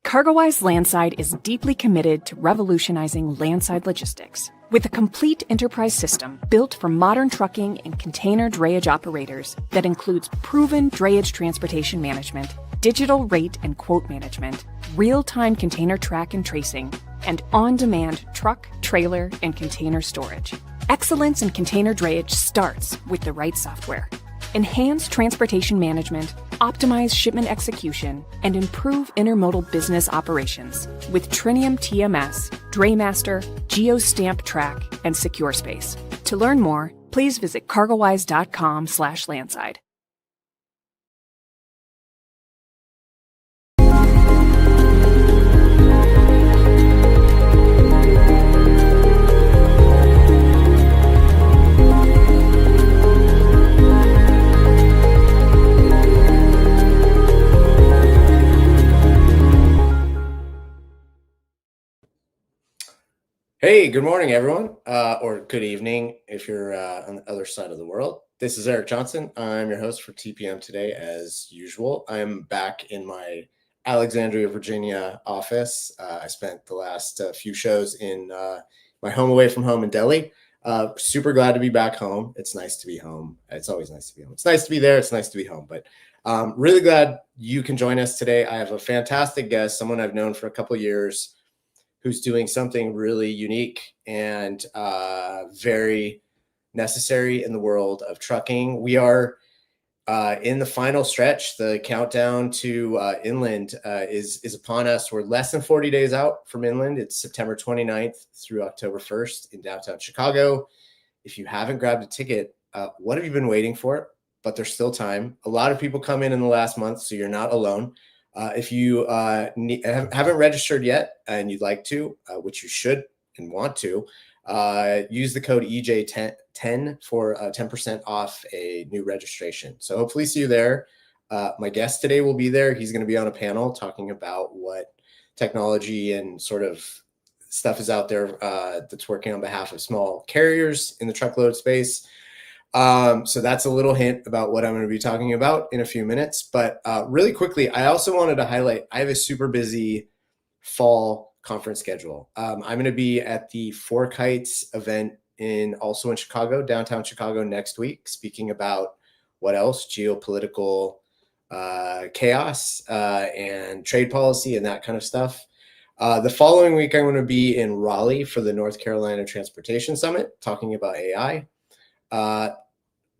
CargoWise Landside is deeply committed to revolutionizing landside logistics. With a complete enterprise system built for modern trucking and container drayage operators that includes proven drayage transportation management, digital rate and quote management, real-time container track and tracing, and on-demand truck, trailer, and container storage. Excellence in container drayage starts with the right software. Enhance transportation management, optimize shipment execution, and improve intermodal business operations with Trinium TMS, Draymaster, GeoStamp Track, and SecureSpace. To learn more, please visit cargowise.com/landside. Hey, good morning, everyone, or good evening if you're on the other side of the world. This is Eric Johnson. I'm your host for TPM today, as usual. I'm back in my Alexandria, Virginia office. I spent the last few shows in my home away from home in Delhi. Super glad to be back home. It's nice to be home. It's always nice to be home. It's nice to be there. It's nice to be home. But really glad you can join us today. I have a fantastic guest, someone I've known for a couple of years, who's doing something really unique and very necessary in the world of trucking. We are in the final stretch. The countdown to inland is upon us. We're less than 40 days out from inland. It's September 29th through October 1st in downtown Chicago. If you haven't grabbed a ticket, what have you been waiting for? But there's still time. A lot of people come in the last month, so you're not alone. If you haven't registered yet and you'd like to, which you should and want to, use the code EJ10 for 10% off a new registration. So hopefully see you there. My guest today will be there. He's going to be on a panel talking about what technology and sort of stuff is out there that's working on behalf of small carriers in the truckload space. So that's a little hint about what I'm going to be talking about in a few minutes. But really quickly, I also wanted to highlight, I have a super busy fall conference schedule. I'm going to be at the Four Kites event also in Chicago, downtown Chicago next week, speaking about what else, geopolitical chaos and trade policy and that kind of stuff. The following week, I'm going to be in Raleigh for the North Carolina Transportation Summit, talking about AI.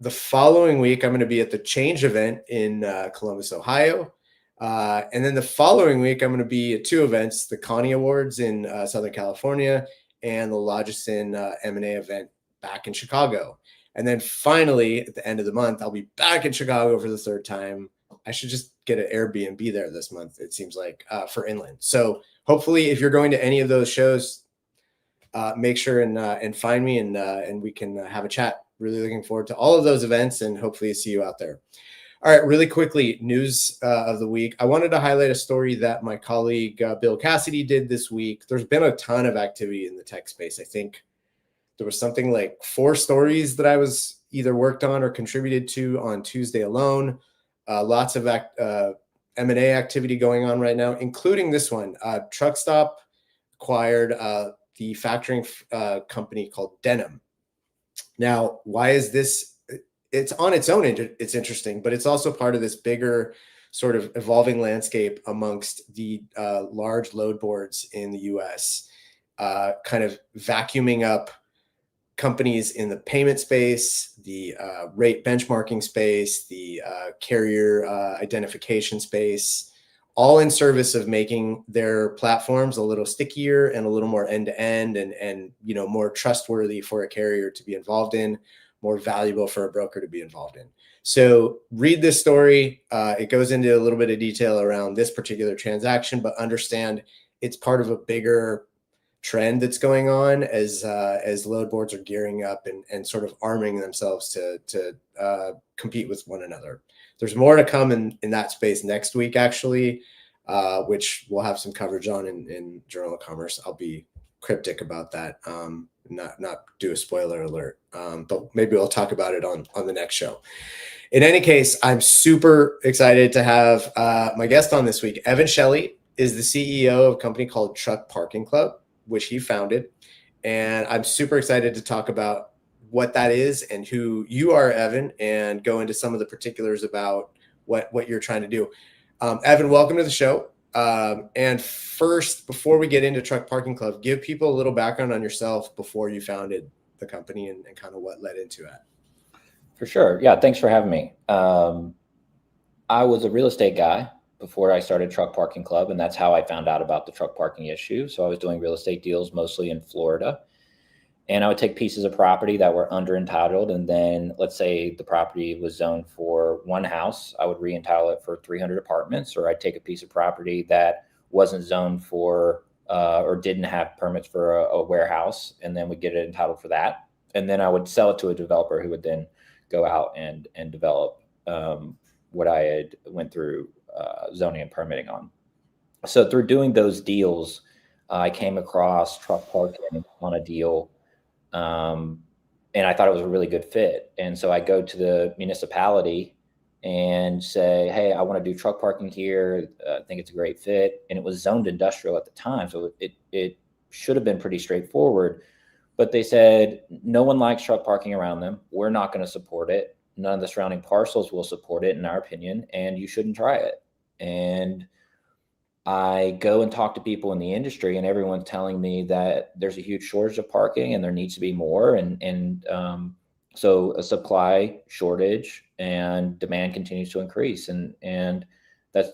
The following week, I'm going to be at the Change event in Columbus, Ohio. And then the following week, I'm going to be at two events, the Connie Awards in Southern California and the Logicin M&A event back in Chicago. And then finally, at the end of the month, I'll be back in Chicago for the third time. I should just get an Airbnb there this month, it seems like, for inland. So hopefully, if you're going to any of those shows, make sure and find me and we can have a chat. Really looking forward to all of those events and hopefully see you out there. All right, really quickly, news of the week. I wanted to highlight a story that my colleague Bill Cassidy did this week. There's been a ton of activity in the tech space. I think there was something like 4 stories that I was either worked on or contributed to on Tuesday alone. Lots of M&A activity going on right now, including this one. Truckstop acquired the factoring company called Denim. Now, why is this? It's on its own, it's interesting, but it's also part of this bigger sort of evolving landscape amongst the large load boards in the US, kind of vacuuming up companies in the payment space, the rate benchmarking space, the carrier identification space, all in service of making their platforms a little stickier and a little more end-to-end and more trustworthy for a carrier to be involved in, more valuable for a broker to be involved in. So read this story. It goes into a little bit of detail around this particular transaction, but understand it's part of a bigger trend that's going on as load boards are gearing up and sort of arming themselves to compete with one another. There's more to come in that space next week, actually, which we'll have some coverage on in Journal of Commerce. I'll be cryptic about that, not do a spoiler alert, but maybe we'll talk about it on the next show. In any case, I'm super excited to have my guest on this week. Shelley is the CEO of a company called Truck Parking Club, which he founded. And I'm super excited to talk about what that is and who you are, Evan, and go into some of the particulars about what you're trying to do. Evan, welcome to the show. And first, before we get into Truck Parking Club, give people a little background on yourself before you founded the company and kind of what led into it. For sure. Yeah. Thanks for having me. I was a real estate guy before I started Truck Parking Club, and that's how I found out about the truck parking issue. So I was doing real estate deals mostly in Florida, and I would take pieces of property that were under entitled. And then let's say the property was zoned for one house, I would re-entitle it for 300 apartments, or I'd take a piece of property that wasn't zoned for or didn't have permits for a warehouse, and then we'd get it entitled for that. And then I would sell it to a developer who would then go out and develop what I had went through zoning and permitting on. So through doing those deals, I came across truck parking on a deal, and I thought it was a really good fit. And so I go to the municipality and say, hey, I want to do truck parking here. I think it's a great fit. And it was zoned industrial at the time, so it should have been pretty straightforward. But they said, no one likes truck parking around them. We're not going to support it. None of the surrounding parcels will support it, in our opinion, and you shouldn't try it. And I go and talk to people in the industry, and everyone's telling me that there's a huge shortage of parking and there needs to be more. And so a supply shortage and demand continues to increase. And that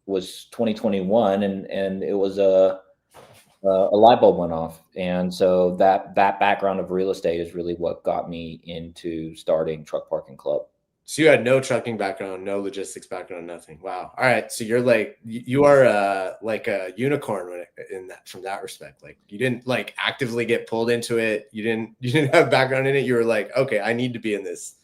was 2021, and it was a light bulb went off. And so that background of real estate is really what got me into starting Truck Parking Club. So you had no trucking background, no logistics background, nothing. Wow. All right. So you're like, you are like a unicorn in that, from that respect. Like you didn't like actively get pulled into it. You didn't have background in it. You were like, okay, I need to be in this.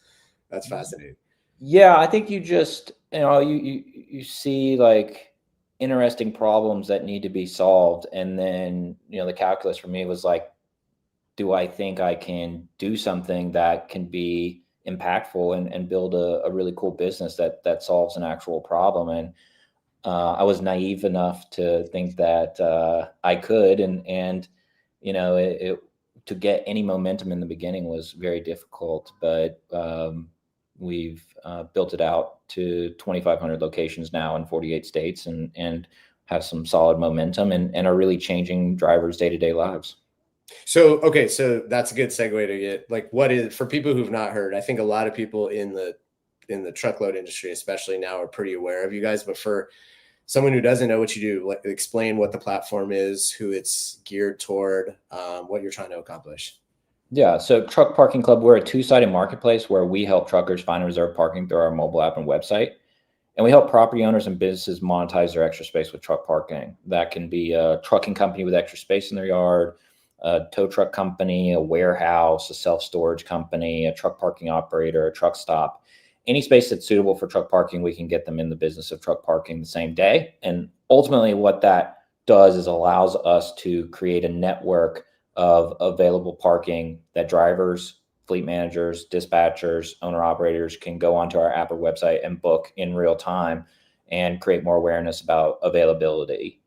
That's fascinating. Yeah. I think you just, you see like interesting problems that need to be solved. And then, the calculus for me was like, do I think I can do something that can be impactful and build a really cool business that solves an actual problem? And I was naive enough to think that I could, and to get any momentum in the beginning was very difficult, but we've built it out to 2,500 locations now in 48 states, and have some solid momentum and are really changing drivers' day-to-day lives. So, okay. So that's a good segue to get like, what is, for people who've not heard, I think a lot of people in the truckload industry, especially now, are pretty aware of you guys, but for someone who doesn't know what you do, like, explain what the platform is, who it's geared toward, what you're trying to accomplish. Yeah. So Truck Parking Club, we're a two-sided marketplace where we help truckers find and reserve parking through our mobile app and website. And we help property owners and businesses monetize their extra space with truck parking. That can be a trucking company with extra space in their yard, a tow truck company, a warehouse, a self-storage company, a truck parking operator, a truck stop. Any space that's suitable for truck parking, we can get them in the business of truck parking the same day. And ultimately what that does is allows us to create a network of available parking that drivers, fleet managers, dispatchers, owner operators can go onto our app or website and book in real time and create more awareness about availability.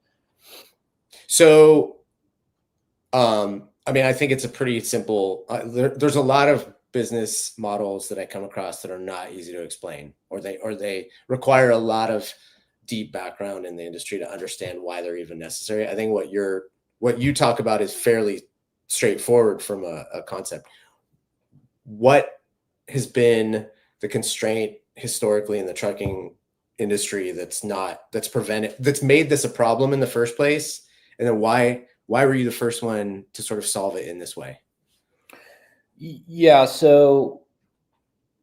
So, I think it's a pretty simple, there's a lot of business models that I come across that are not easy to explain, or they require a lot of deep background in the industry to understand why they're even necessary. I think what you talk about is fairly straightforward from a concept. What has been the constraint historically in the trucking industry that's made this a problem in the first place? And then why were you the first one to sort of solve it in this way? Yeah. So,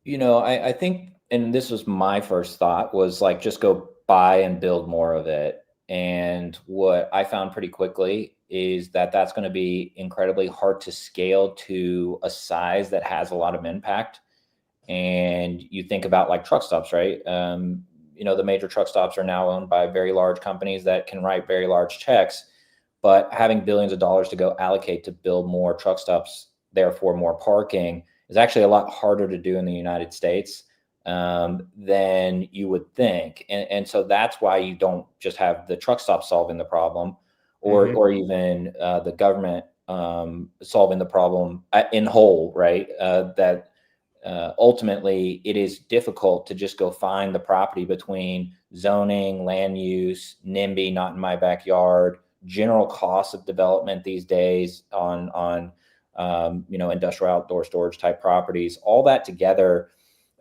I think, and this was my first thought, was like, just go buy and build more of it. And what I found pretty quickly is that that's going to be incredibly hard to scale to a size that has a lot of impact. And you think about like truck stops, right? The major truck stops are now owned by very large companies that can write very large checks, but having billions of dollars to go allocate to build more truck stops, therefore more parking, is actually a lot harder to do in the United States than you would think. And so that's why you don't just have the truck stop solving the problem, or even the government solving the problem in whole, right? That ultimately it is difficult to just go find the property between zoning, land use, NIMBY, not in my backyard, general costs of development these days on industrial outdoor storage type properties, all that together.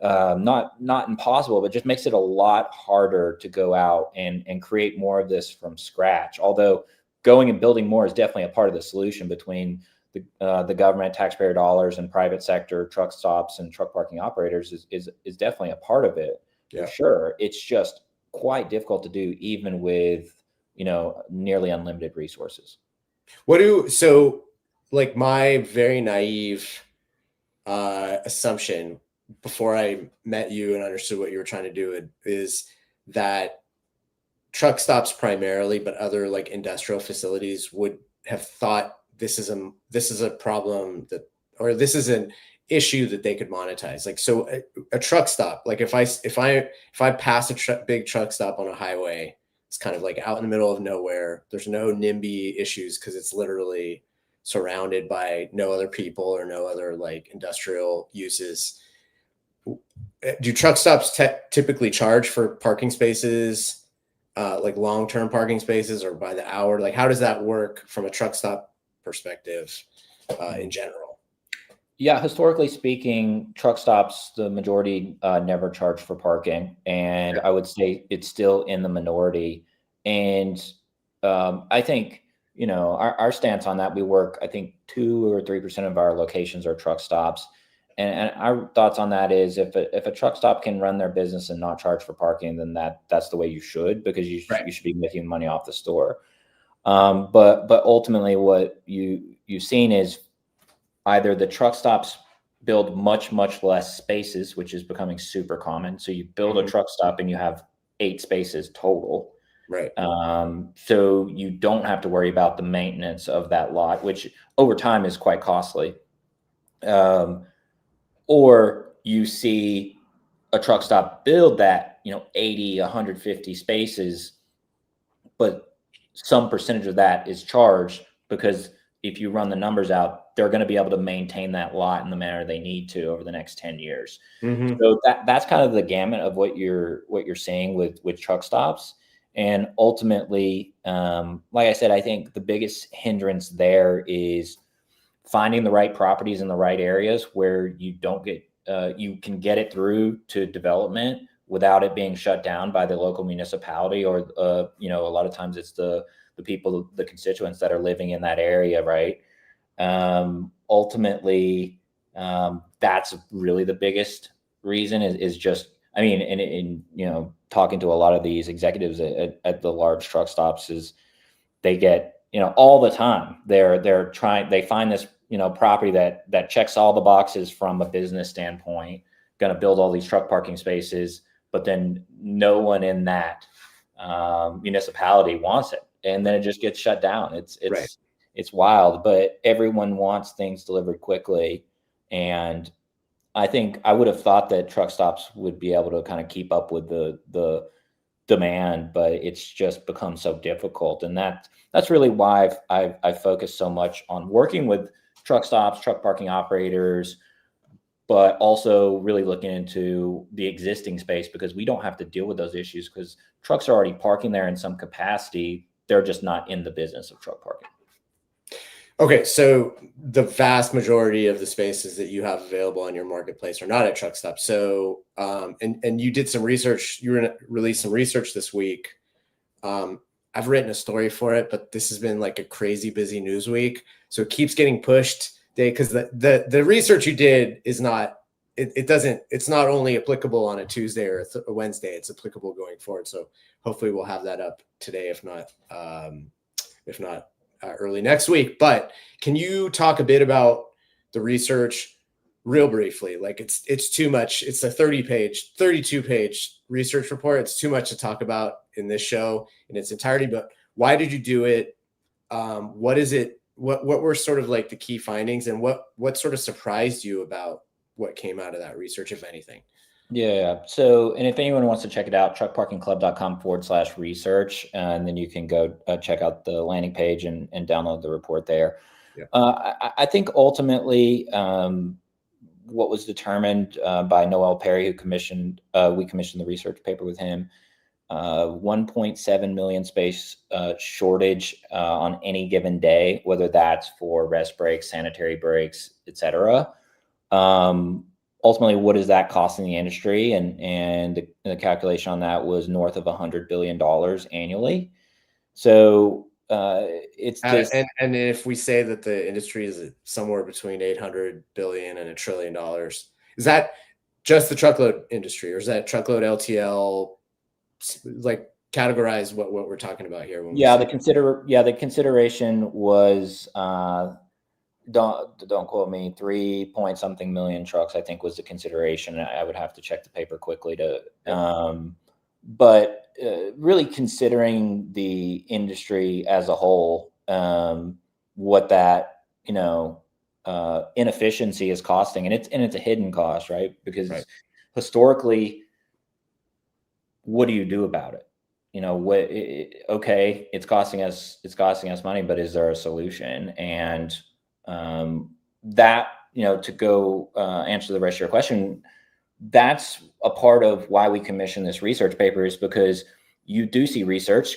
Not impossible, but just makes it a lot harder to go out and create more of this from scratch. Although going and building more is definitely a part of the solution between the government, taxpayer dollars, and private sector truck stops and truck parking operators is definitely a part of it. Yeah. For sure. It's just quite difficult to do, even with nearly unlimited resources. So like my very naive assumption before I met you and understood what you were trying to do is that truck stops primarily, but other like industrial facilities would have thought this is a problem or this is an issue that they could monetize. Like, so a truck stop, like if I pass a big truck stop on a highway, it's kind of like out in the middle of nowhere. There's no NIMBY issues because it's literally surrounded by no other people or no other like industrial uses. Do truck stops typically charge for parking spaces, like long-term parking spaces, or by the hour? Like, how does that work from a truck stop perspective in general? Yeah, historically speaking, truck stops, the majority never charge for parking. And I would say it's still in the minority. And I think, our stance on that, we work, I think 2 or 3% of our locations are truck stops. And our thoughts on that is if a truck stop can run their business and not charge for parking, then that's the way you should, because you should be making money off the store. But ultimately what you've seen is either the truck stops build much less spaces, which is becoming super common. So you build a truck stop and you have 8 spaces total. Right. So you don't have to worry about the maintenance of that lot, which over time is quite costly. Or you see a truck stop build that, 80, 150 spaces, but some percentage of that is charged, because if you run the numbers out, they're going to be able to maintain that lot in the manner they need to over the next 10 years. So that's kind of the gamut of what you're seeing with truck stops. And ultimately, like I said, I think the biggest hindrance there is finding the right properties in the right areas where you don't get, you can get it through to development without it being shut down by the local municipality, or, a lot of times it's the people, the constituents that are living in that area. Right. Ultimately, that's really the biggest reason is just, I mean, in talking to a lot of these executives at the large truck stops, is they get, all the time they're trying, they find this, property that checks all the boxes from a business standpoint, going to build all these truck parking spaces, but then no one in that municipality wants it. And then it just gets shut down. It's wild, but everyone wants things delivered quickly. And I think I would have thought that truck stops would be able to kind of keep up with the demand, but it's just become so difficult. And that's really why I've focused so much on working with truck stops, truck parking operators, but also really looking into the existing space, because we don't have to deal with those issues, because trucks are already parking there in some capacity. They're just not in the business of truck parking. Okay, so the vast majority of the spaces that you have available on your marketplace are not at truck stops. So, and you did some research. You released some research this week. I've written a story for it, but this has been like a crazy busy news week, so it keeps getting pushed. Because the research you did is not. It's not only applicable on a Tuesday or a Wednesday. It's applicable going forward. So hopefully we'll have that up today, if not early next week. But can you talk a bit about the research real briefly? Like it's too much. It's a 32-page research report. It's too much to talk about in this show in its entirety. But why did you do it? What is it? What were sort of like the key findings, and what sort of surprised you about what came out of that research, if anything? Yeah. So, and if anyone wants to check it out, truckparkingclub.com/research, and then you can go check out the landing page and download the report there. Yeah. I think ultimately, what was determined by Noel Perry, who we commissioned the research paper with him, 1.7 million space shortage on any given day, whether that's for rest breaks, sanitary breaks, et cetera. Ultimately, what is that costing the industry? And the calculation on that was north of $100 billion annually. So it's just, and if we say that the industry is somewhere between 800 billion and $1 trillion, is that just the truckload industry, or is that truckload LTL? Like, categorize what we're talking about here when yeah, we say the consideration was don't quote me, 3 point something million trucks, I think was the consideration. I would have to check the paper quickly to but really considering the industry as a whole, what that inefficiency is costing, and it's a hidden cost, right? Because historically, what do you do about it? Okay, it's costing us money, but is there a solution? And that, to go answer the rest of your question, that's a part of why we commission this research paper, is because you do see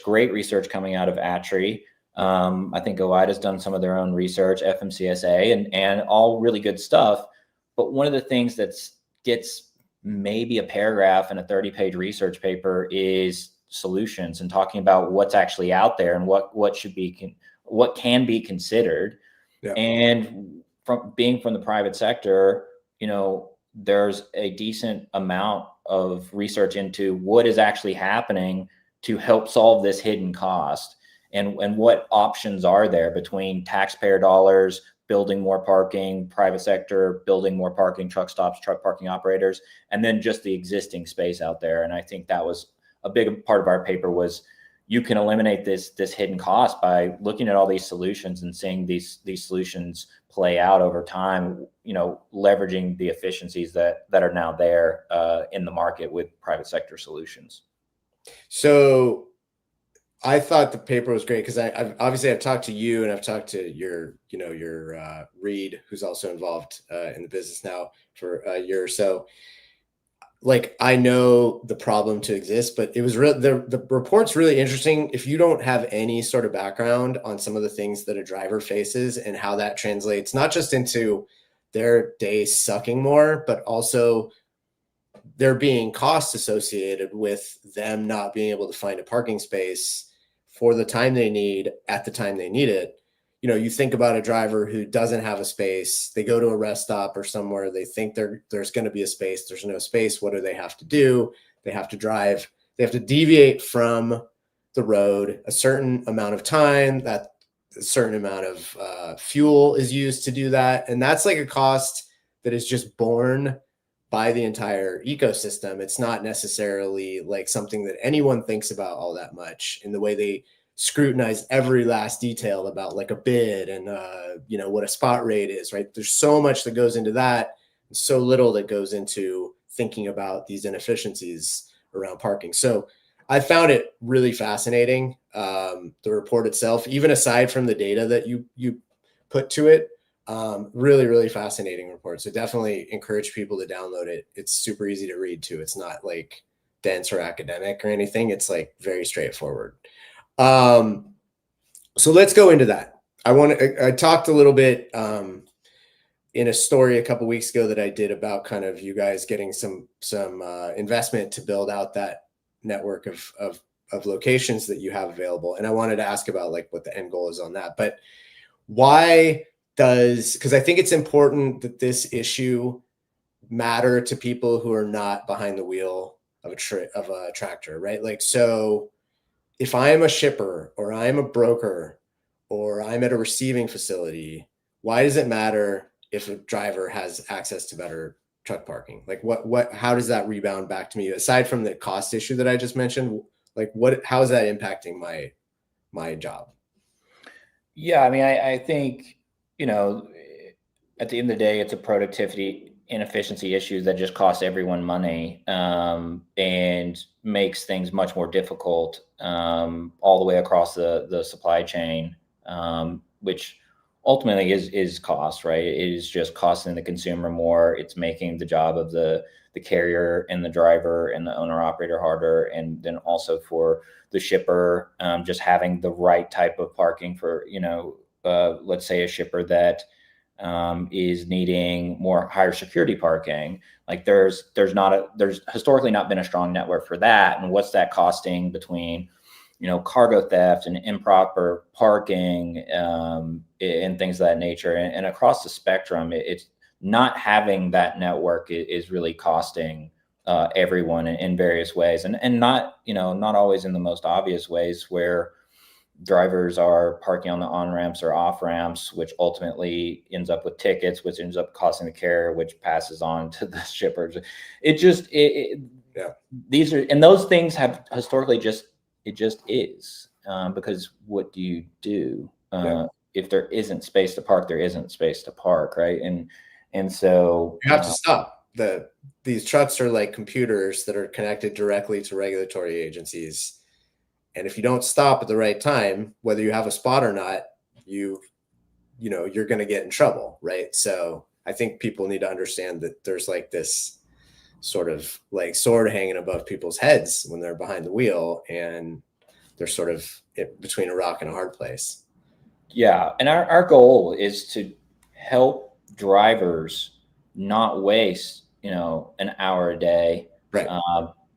great research coming out of ATRI. I think OIDA's done some of their own research, FMCSA, and all really good stuff. But one of the things that gets maybe a paragraph in a 30-page research paper is solutions, and talking about what's actually out there and what can be considered. Yeah. And from the private sector, there's a decent amount of research into what is actually happening to help solve this hidden cost, and what options are there between taxpayer dollars building more parking, private sector building more parking, truck stops, truck parking operators, and then just the existing space out there. And I think that was a big part of our paper, was you can eliminate this hidden cost by looking at all these solutions and seeing these solutions play out over time, leveraging the efficiencies that are now there in the market with private sector solutions. So I thought the paper was great because I've talked to you, and I've talked to your Reed, who's also involved in the business now for a year or so. Like, I know the problem to exist, but it was the report's really interesting. If you don't have any sort of background on some of the things that a driver faces and how that translates, not just into their day sucking more, but also there being costs associated with them not being able to find a parking space for the time they need at the time they need it. You think about a driver who doesn't have a space. They go to a rest stop or somewhere. They think there's going to be a space. There's no space. What do they have to do? They have to drive. They have to deviate from the road a certain amount of time. That a certain amount of fuel is used to do that. And that's like a cost that is just borne by the entire ecosystem. It's not necessarily like something that anyone thinks about all that much in the way they scrutinize every last detail about like a bid and what a spot rate is, right? There's so much that goes into that, and so little that goes into thinking about these inefficiencies around parking. So I found it really fascinating. The report itself, even aside from the data that you put to it, really, really fascinating report. So definitely encourage people to download it. It's super easy to read too. It's not like dense or academic or anything. It's like very straightforward. So let's go into that. I talked a little bit in a story a couple weeks ago that I did about kind of you guys getting some investment to build out that network of locations that you have available. And I wanted to ask about like what the end goal is on that. But why because I think it's important that this issue matter to people who are not behind the wheel of a tractor, right? Like, so if I am a shipper or I'm a broker or I'm at a receiving facility, why does it matter if a driver has access to better truck parking? Like how does that rebound back to me, aside from the cost issue that I just mentioned? Like how is that impacting my job? Yeah, I mean, I think, at the end of the day, it's a productivity inefficiency issues that just cost everyone money, and makes things much more difficult, all the way across the supply chain, which ultimately is cost, right? It is just costing the consumer more. It's making the job of the carrier and the driver and the owner operator harder. And then also for the shipper, just having the right type of parking for, let's say a shipper that is needing more higher security parking. Like there's historically not been a strong network for that. And what's that costing between, cargo theft and improper parking, and things of that nature. And across the spectrum, it's not having that network is really costing everyone in various ways, and not always in the most obvious ways, where drivers are parking on the on-ramps or off-ramps, which ultimately ends up with tickets, which ends up costing the carrier, which passes on to the shippers. These are, and those things have historically it just is, because what do you do? If there isn't space to park, there isn't space to park, right? And so you have to stop. These trucks are like computers that are connected directly to regulatory agencies. And if you don't stop at the right time, whether you have a spot or not, you're going to get in trouble, right? So I think people need to understand that there's like this sort of like sword hanging above people's heads when they're behind the wheel, and they're sort of between a rock and a hard place. Yeah. And our goal is to help drivers not waste, an hour a day, right,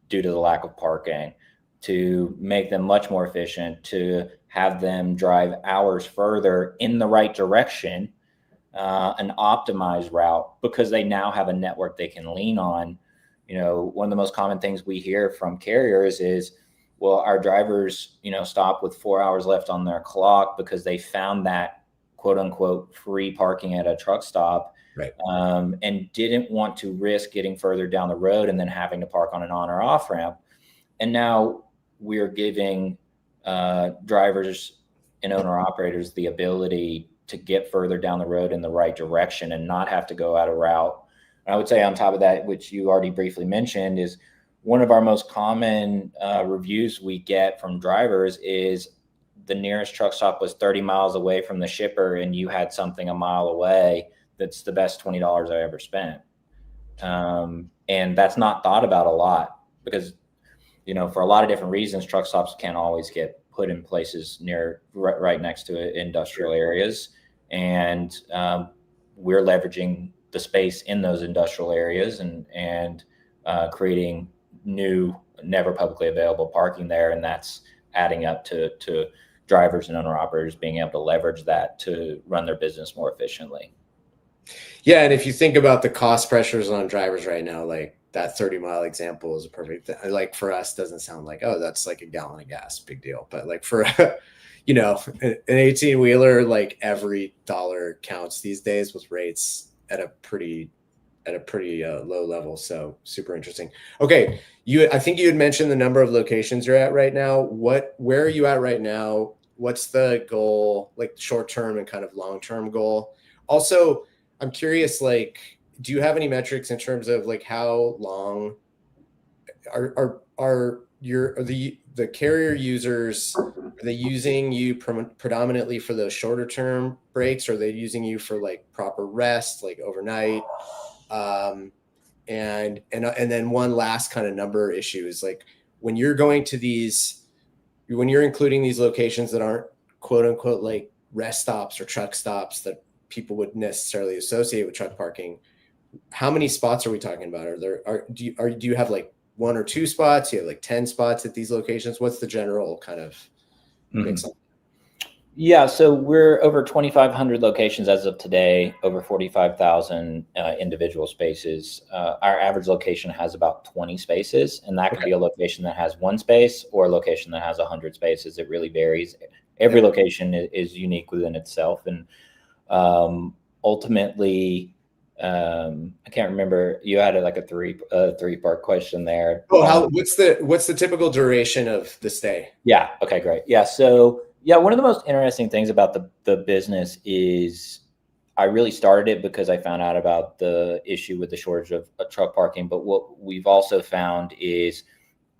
due to the lack of parking, to make them much more efficient, to have them drive hours further in the right direction, an optimized route, because they now have a network they can lean on. One of the most common things we hear from carriers is, well, our drivers, stop with 4 hours left on their clock because they found that quote unquote free parking at a truck stop, right, and didn't want to risk getting further down the road and then having to park on an on or off ramp. And now we're giving drivers and owner operators the ability to get further down the road in the right direction and not have to go out a route. And I would say on top of that, which you already briefly mentioned, is one of our most common reviews we get from drivers is the nearest truck stop was 30 miles away from the shipper, and you had something a mile away. That's the best $20 I ever spent. And that's not thought about a lot because, for a lot of different reasons, truck stops can't always get put in places right next to industrial areas. And we're leveraging the space in those industrial areas and creating new, never publicly available parking there. And that's adding up to drivers and owner operators being able to leverage that to run their business more efficiently. Yeah. And if you think about the cost pressures on drivers right now, like that 30-mile example is a perfect thing. Like for us, doesn't sound like, oh, that's like a gallon of gas, big deal. But like for, an 18-wheeler, like every dollar counts these days with rates at a pretty low level. So super interesting. Okay. I think you had mentioned the number of locations you're at right now. Where are you at right now? What's the goal, like short-term and kind of long-term goal? Also, I'm curious, like, do you have any metrics in terms of like how long are the carrier users, are they using you predominantly for those shorter term breaks? Are they using you for like proper rest, like overnight? And then one last kind of number issue is like when you're including these locations that aren't quote unquote like rest stops or truck stops that people would necessarily associate with truck parking, how many spots are we talking about? Do you have like one or two spots? You have like 10 spots at these locations? What's the general kind of mix up? Yeah, so we're over 2,500 locations as of today, over 45,000 individual spaces. Our average location has about 20 spaces, and that could be a location that has one space or a location that has 100 spaces. It really varies. Every location is unique within itself, and ultimately, I can't remember. You had like a three-part question there. Oh, what's the typical duration of the stay? Yeah. Okay. Great. Yeah. So. Yeah, one of the most interesting things about the business is I really started it because I found out about the issue with the shortage of truck parking. But what we've also found is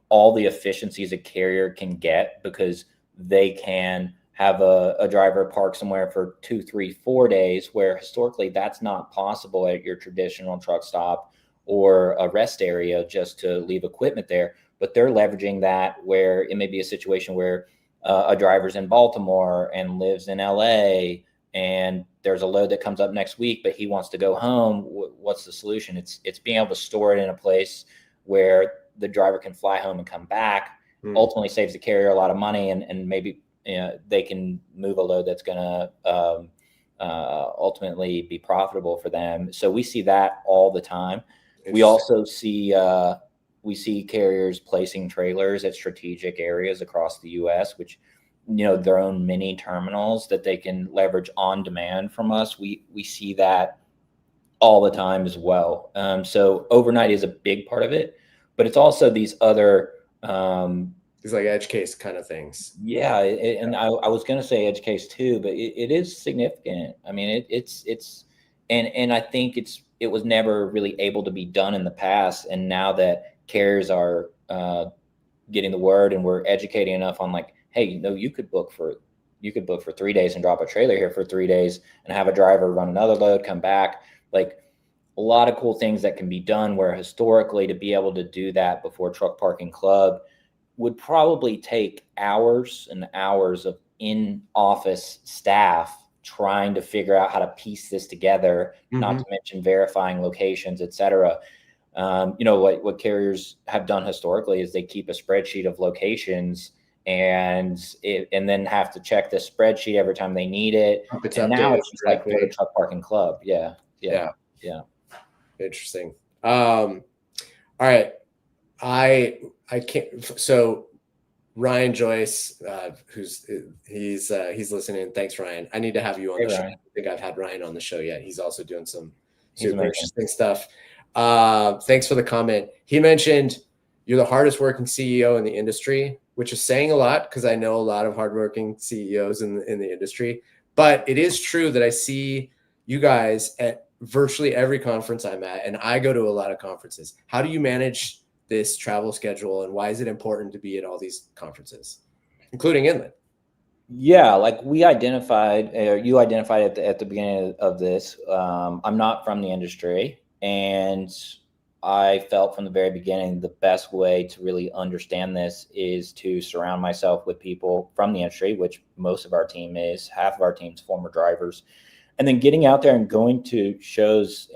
all the efficiencies a carrier can get because they can have a driver park somewhere for 2, 3, 4 days, where historically that's not possible at your traditional truck stop or a rest area just to leave equipment there. But they're leveraging that where it may be a situation where a driver's in Baltimore and lives in LA, and there's a load that comes up next week, but he wants to go home. What's the solution? It's being able to store it in a place where the driver can fly home and come back. Ultimately saves the carrier a lot of money, and maybe they can move a load that's going to ultimately be profitable for them. So we see that all the time. We also see carriers placing trailers at strategic areas across the U.S., which their own mini terminals that they can leverage on demand from us. We see that all the time as well. So overnight is a big part of it, but it's also these other these like edge case kind of things. Yeah, and I was going to say edge case too, but it is significant. I mean, and I think it was never really able to be done in the past, and now that carriers are getting the word and we're educating enough on like, hey, you could book for 3 days and drop a trailer here for 3 days and have a driver run another load, come back. Like a lot of cool things that can be done, where historically to be able to do that before Truck Parking Club would probably take hours and hours of in-office staff trying to figure out how to piece this together, not to mention verifying locations, et cetera. What carriers have done historically is they keep a spreadsheet of locations and then have to check the spreadsheet every time they need it. And now it's just like go to Truck Parking Club. Yeah. Interesting. All right. I can't. So Ryan Joyce, he's listening. Thanks, Ryan. I need to have you on the show. I don't think I've had Ryan on the show yet. He's also doing some super interesting stuff. Thanks for the comment. He mentioned you're the hardest working CEO in the industry, which is saying a lot because I know a lot of hardworking CEOs in the industry. But it is true that I see you guys at virtually every conference I'm at, and I go to a lot of conferences. How do you manage this travel schedule, and why is it important to be at all these conferences, including inland? Yeah, like you identified at the beginning of this. I'm not from the industry, and I felt from the very beginning the best way to really understand this is to surround myself with people from the industry, which most of our team is. Half of our team's former drivers. And then getting out there and going to shows,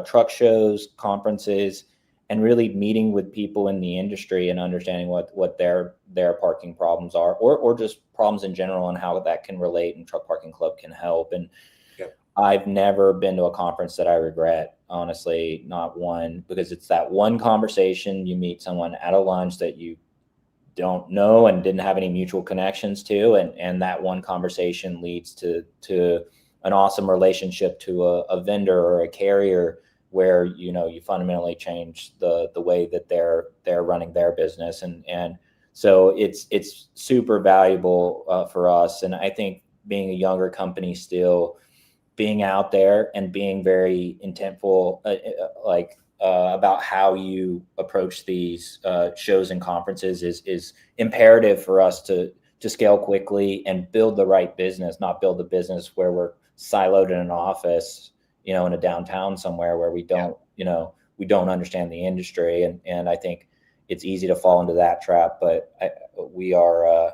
truck shows, conferences, and really meeting with people in the industry and understanding what their parking problems are, or just problems in general and how that can relate and Truck Parking Club can help. And I've never been to a conference that I regret, honestly, not one, because it's that one conversation. You meet someone at a lunch that you don't know and didn't have any mutual connections to, and that one conversation leads to an awesome relationship to a vendor or a carrier, where you fundamentally change the way that they're running their business, and so it's super valuable for us. And I think being a younger company still, being out there and being very intentful about how you approach these shows and conferences is imperative for us to scale quickly and build the right business, not build a business where we're siloed in an office, in a downtown somewhere where we don't understand the industry. And I think it's easy to fall into that trap, but we are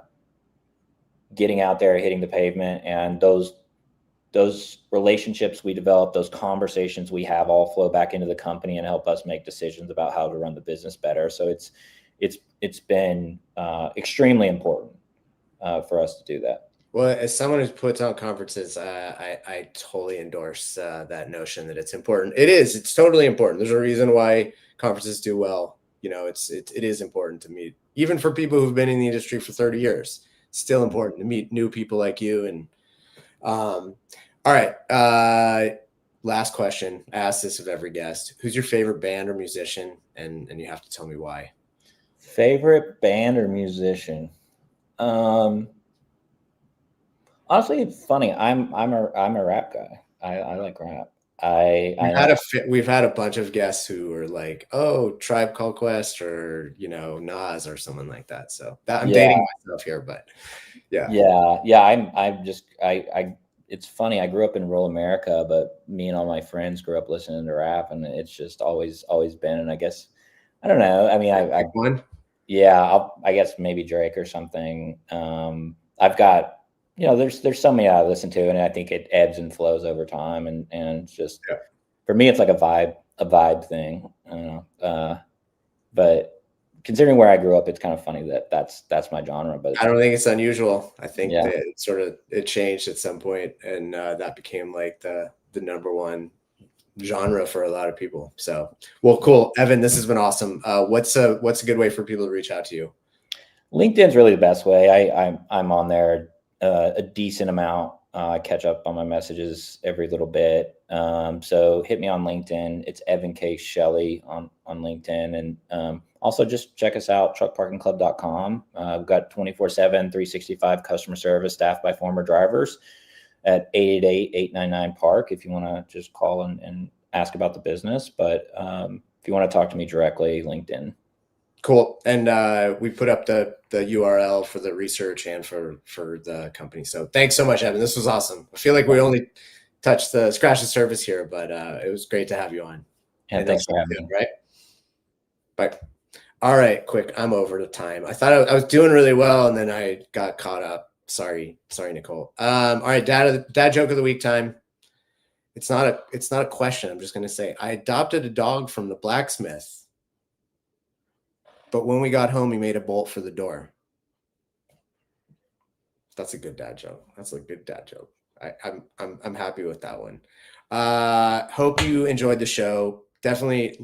getting out there, hitting the pavement, and those relationships we develop, those conversations we have, all flow back into the company and help us make decisions about how to run the business better. So it's been extremely important for us to do that. Well, as someone who puts on conferences, I totally endorse that notion that it's important. It's totally important. There's a reason why conferences do well. It is important to meet, even for people who've been in the industry for 30 years, it's still important to meet new people like you. And all right. Last question. I ask this of every guest. Who's your favorite band or musician? And you have to tell me why. Favorite band or musician? Honestly, it's funny. I'm a rap guy. I like rap. We've had a bunch of guests who were like, "Oh, Tribe Called Quest," or Nas or someone like that. So that I'm dating myself here, but yeah. I'm just I. It's funny. I grew up in rural America, but me and all my friends grew up listening to rap, and it's just always been. And I guess I don't know. I mean, one. Yeah, I guess maybe Drake or something. I've got, there's so many I listen to, and I think it ebbs and flows over time, and it's just for me, it's like a vibe thing. I don't know. But considering where I grew up, it's kind of funny that that's my genre. But I don't think it's unusual. I think Yeah. that it changed at some point, and that became like the number one genre for a lot of people. So, well, cool, Evan. This has been awesome. What's a good way for people to reach out to you? LinkedIn's really the best way. I'm on there a decent amount. I catch up on my messages every little bit. So hit me on LinkedIn. It's Evan K. Shelley on LinkedIn. And also just check us out, truckparkingclub.com. We've got 24/7, 365 customer service staffed by former drivers at 888-899-PARK if you want to just call and ask about the business. But if you want to talk to me directly, LinkedIn. Cool. And we put up the URL for the research and for the company. So thanks so much, Evan. This was awesome. I feel like we only scratched the surface here, but it was great to have you on. And thanks for having me. Right. Bye. All right, quick. I'm over the time. I thought I was doing really well, and then I got caught up. Sorry, Nicole. All right, dad joke of the week time. It's not a question. I'm just going to say I adopted a dog from the blacksmith, but when we got home, he made a bolt for the door. That's a good dad joke. I'm happy with that one. Hope you enjoyed the show. Definitely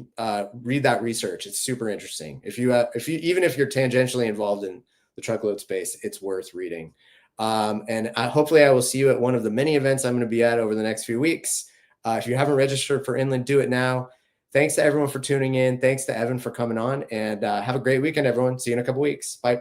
read that research. It's super interesting. Even if you're tangentially involved in the truckload space, it's worth reading. And hopefully I will see you at one of the many events I'm going to be at over the next few weeks. If you haven't registered for Inland, do it now. Thanks to everyone for tuning in. Thanks to Evan for coming on, and have a great weekend, everyone. See you in a couple weeks. Bye.